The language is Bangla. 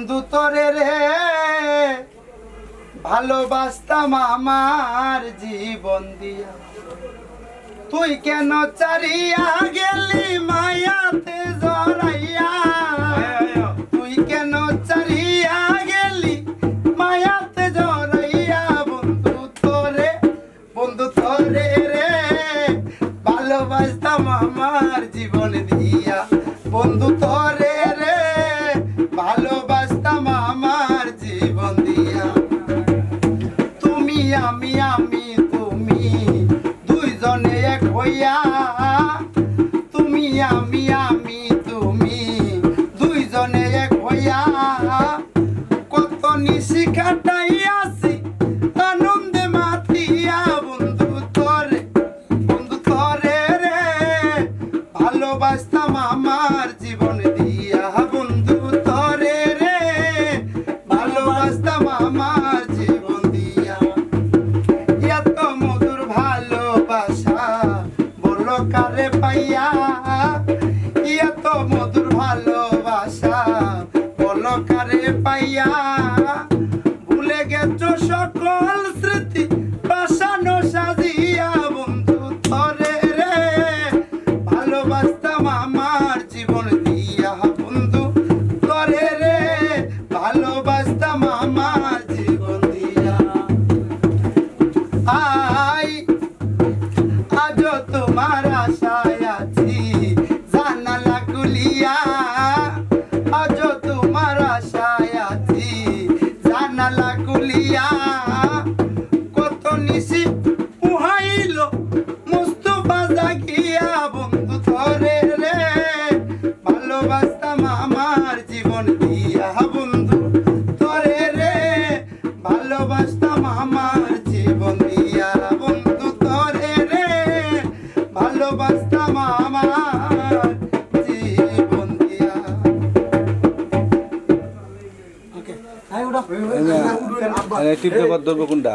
বন্ধু তোরে রে ভালোবাসতাম আমার জীবন দিয়া, তুই কেন চারিয়া গেলি মায়াতে জড়াইয়া, তুই কেন চারিয়া গেলি মায়াতে জড়াইয়া। বন্ধু তোরে রে ভালোবাসতাম আমার জীবন দিয়া, বন্ধু তোরে রে ভালোবাসতাম আমার জীবন দিয়া। তুমি আমি তুমি দুইজনে এক হইয়া, তুমি আমি তুমি দুইজনে এক হইয়া, কত নিশি কাটাইয়াছি আনন্দে মাতিয়া। বন্ধু তোরে রে ভালোবাসতাম আমার জীবন দিয়া, বন্ধু তোরে রে ভালোবাসতাম আমার জীবন দিয়া। এত মধুর ভালোবাসা বলো কারে পাইয়া, এত মধুর ভালোবাসা বলো কারে পাইয়া। ভুলে গেছো সকল স্মৃতি বাসানো সাজিয়া, বন্ধু তোরে রে ভালোবাসতাম আমার জীবন দিয়া, বন্ধু তোরে রে ভালোবাসতাম আমার জীবন দিয়া। আজও তোমার আশায় আছি জানালা খুলিয়া, আজও তোমার আশায় আছি জানালা খুলিয়া। কত নিশি পুহাইল মুস্তফা জাগিয়া, বন্ধু তোরে রে ভালোবাসতাম আমার জীবন দিয়া, বন্ধু তোরে রে ভালোবাসতাম আমার জীবন দিয়া, বন্ধু তোরে রে ভালোবাসতাম আমার জীবন দিয়া। টিপ পেপার ধরবো কোনটা?